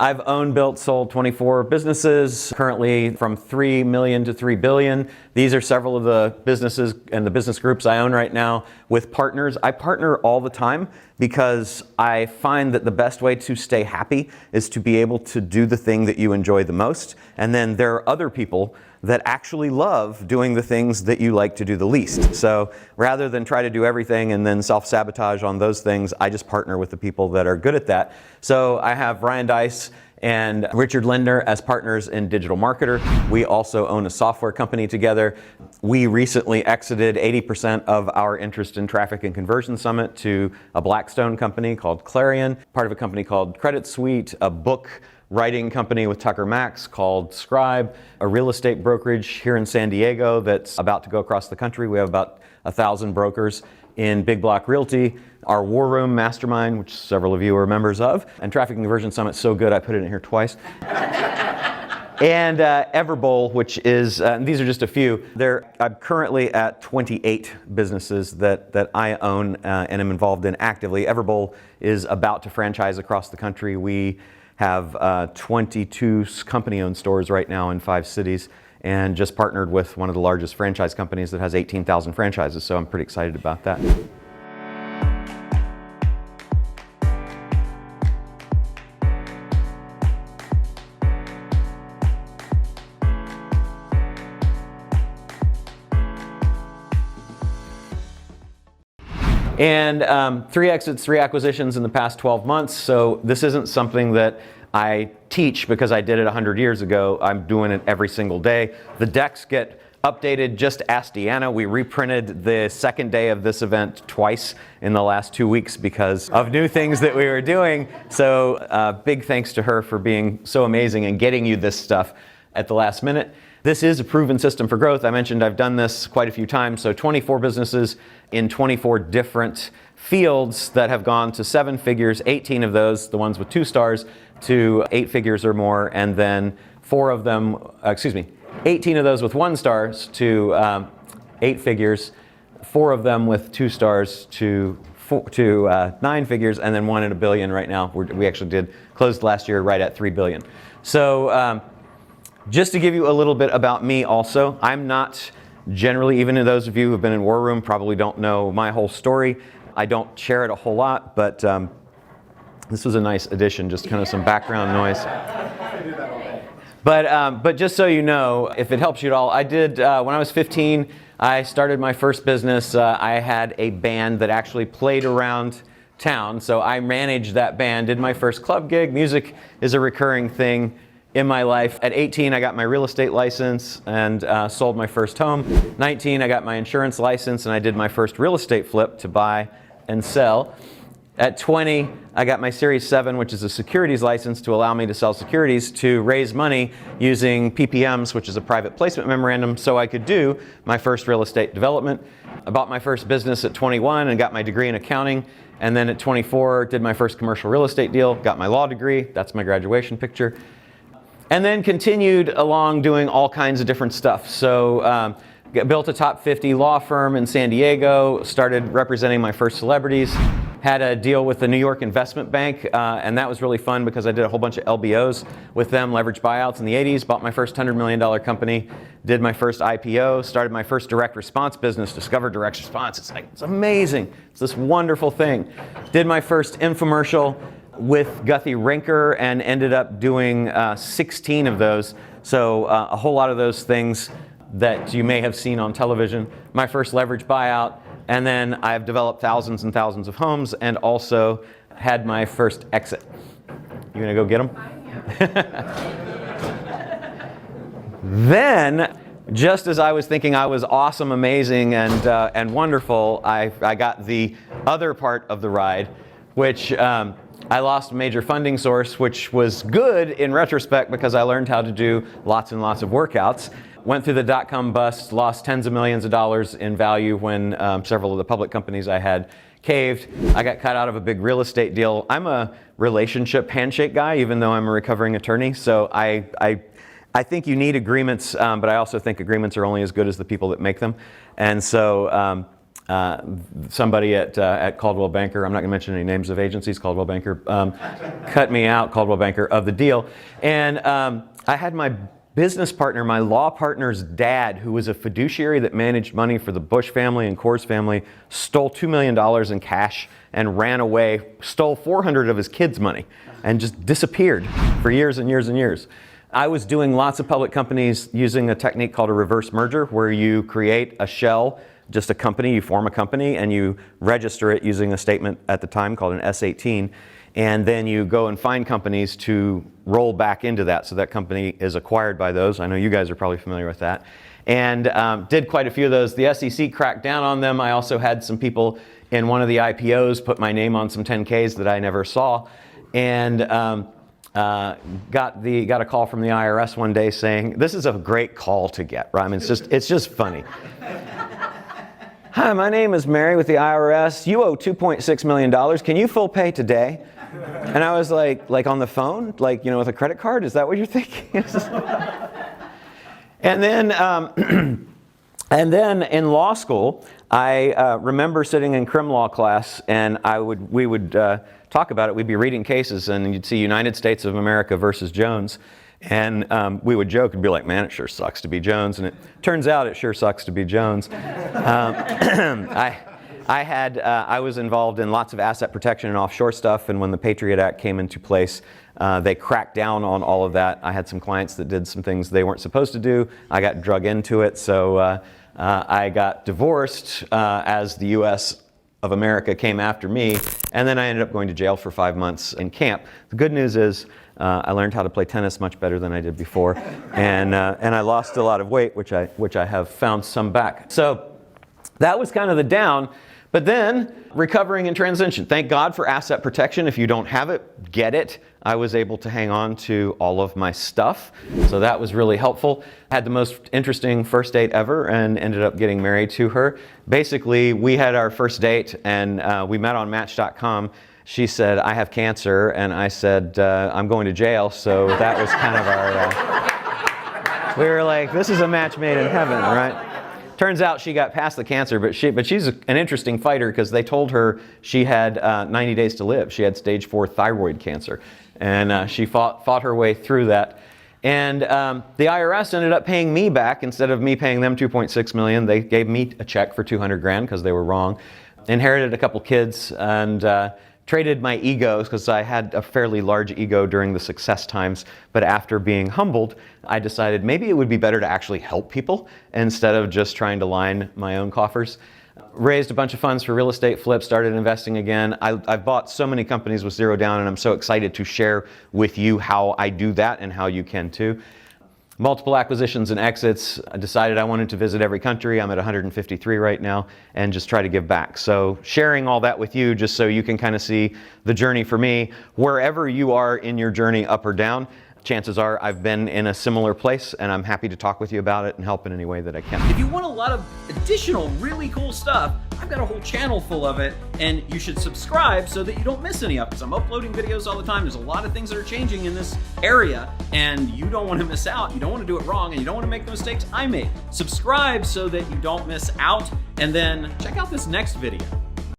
I've owned, built, sold 24 businesses, currently from 3 million to 3 billion. These are several of the businesses and the business groups I own right now with partners. I partner all the time because I find that the best way to stay happy is to be able to do the thing that you enjoy the most. And then there are other people that actually love doing the things that you like to do the least. So rather than try to do everything and then self-sabotage on those things, I just partner with the people that are good at that. So I have Ryan Dice and Richard Lindner as partners in Digital Marketer. We also own a software company together. We recently exited 80% of our interest in Traffic and Conversion Summit to a Blackstone company called Clarion, part of a company called Credit Suite, a book writing company with Tucker Max called Scribe, a real estate brokerage here in San Diego that's about to go across the country. We have about 1,000 brokers in Big Block Realty, our War Room Mastermind, which several of you are members of, and Traffic and Conversion Summit's so good I put it in here twice. And Everbowl, which is, these are just a few. I'm currently at 28 businesses that I own and am involved in actively. Everbowl is about to franchise across the country. We have 22 company-owned stores right now in 5 cities, and just partnered with one of the largest franchise companies that has 18,000 franchises, so I'm pretty excited about that. And 3 exits, 3 acquisitions in the past 12 months. So this isn't something that I teach because I did it 100 years ago. I'm doing it every single day. The decks get updated. Just ask Deanna. We reprinted the second day of this event twice in the last 2 weeks because of new things that we were doing. So big thanks to her for being so amazing and getting you this stuff at the last minute. This is a proven system for growth. I mentioned I've done this quite a few times. So 24 businesses in 24 different fields that have gone to 7 figures, 18 of those, the ones with 2 stars, to 8 figures or more, and then 18 of those with 1 stars to 8 figures, 4 of them with 2 stars to 9 figures, and then 1 in a billion right now. We actually closed last year right at 3 billion. So just to give you a little bit about me also, I'm not generally, even to those of you who've been in War Room probably don't know my whole story. I don't share it a whole lot, but this was a nice addition, just kind of some background noise. But just so you know, if it helps you at all, I did, when I was 15, I started my first business. I had a band that actually played around town, so I managed that band, did my first club gig. Music is a recurring thing in my life. At 18, I got my real estate license and sold my first home. 19, I got my insurance license and I did my first real estate flip to buy and sell. At 20, I got my Series 7, which is a securities license to allow me to sell securities to raise money using PPMs, which is a private placement memorandum, so I could do my first real estate development. I bought my first business at 21 and got my degree in accounting. And then at 24, did my first commercial real estate deal, got my law degree. That's my graduation picture. And then continued along doing all kinds of different stuff. So built a top 50 law firm in San Diego, started representing my first celebrities, had a deal with the New York Investment Bank, and that was really fun because I did a whole bunch of LBOs with them, leveraged buyouts in the 80s, bought my first $100 million company, did my first IPO, started my first direct response business, discovered direct response. It's amazing. It's this wonderful thing. Did my first infomercial with Guthy Rinker and ended up doing 16 of those. So a whole lot of those things that you may have seen on television. My first leverage buyout, and then I've developed thousands and thousands of homes and also had my first exit. You gonna go get them? Then, just as I was thinking I was awesome, amazing, and wonderful, I got the other part of the ride, which I lost a major funding source, which was good in retrospect because I learned how to do lots and lots of workouts. Went through the dot-com bust, lost tens of millions of dollars in value when several of the public companies I had caved. I got cut out of a big real estate deal. I'm a relationship handshake guy, even though I'm a recovering attorney. So I think you need agreements, but I also think agreements are only as good as the people that make them. And so somebody at Coldwell Banker, I'm not going to mention any names of agencies, Coldwell Banker, cut me out, Coldwell Banker, of the deal. And I had my business partner, my law partner's dad, who was a fiduciary that managed money for the Bush family and Coors family, stole $2 million in cash and ran away, stole 400 of his kids' money, and just disappeared for years and years and years. I was doing lots of public companies using a technique called a reverse merger, where you create a shell, just a company, you form a company, and you register it using a statement at the time called an S-18. And then you go and find companies to roll back into that, so that company is acquired by those. I know you guys are probably familiar with that. And did quite a few of those. The SEC cracked down on them. I also had some people in one of the IPOs put my name on some 10Ks that I never saw. And got a call from the IRS one day saying, this is a great call to get, right? I mean, it's just funny. Hi, my name is Mary with the IRS. You owe $2.6 million. Can you full pay today? And I was like on the phone, like, with a credit card? Is that what you're thinking? And then in law school, I remember sitting in crim law class, and we would talk about it. We'd be reading cases, and you'd see United States of America versus Jones. And we would joke and be like, man, it sure sucks to be Jones. And it turns out it sure sucks to be Jones. I was involved in lots of asset protection and offshore stuff, and when the Patriot Act came into place, they cracked down on all of that. I had some clients that did some things they weren't supposed to do. I got drug into it, so I got divorced as the U.S. of America came after me, and then I ended up going to jail for 5 months in camp. The good news is I learned how to play tennis much better than I did before, and I lost a lot of weight, which I have found some back. So that was kind of the down. But then, recovering in transition. Thank God for asset protection. If you don't have it, get it. I was able to hang on to all of my stuff, so that was really helpful. Had the most interesting first date ever and ended up getting married to her. Basically, we had our first date, and we met on Match.com. She said, I have cancer, and I said, I'm going to jail, so that was kind of our... we were like, this is a match made in heaven, right? Turns out she got past the cancer, but she's an interesting fighter, because they told her she had 90 days to live. She had stage 4 thyroid cancer, and she fought her way through that. And the IRS ended up paying me back. Instead of me paying them $2.6 million, they gave me a check for $200,000 because they were wrong. Inherited a couple kids, and traded my egos, because I had a fairly large ego during the success times, but after being humbled, I decided maybe it would be better to actually help people instead of just trying to line my own coffers. Raised a bunch of funds for real estate flips, started investing again. I've bought so many companies with zero down, and I'm so excited to share with you how I do that and how you can too. Multiple acquisitions and exits. I decided I wanted to visit every country. I'm at 153 right now, and just try to give back. So sharing all that with you, just so you can kind of see the journey for me. Wherever you are in your journey, up or down, chances are I've been in a similar place, and I'm happy to talk with you about it and help in any way that I can. If you want a lot of additional really cool stuff, I've got a whole channel full of it, and you should subscribe so that you don't miss any of it, because I'm uploading videos all the time. There's a lot of things that are changing in this area, and you don't want to miss out. You don't want to do it wrong, and you don't want to make the mistakes I made. Subscribe so that you don't miss out, and then check out this next video.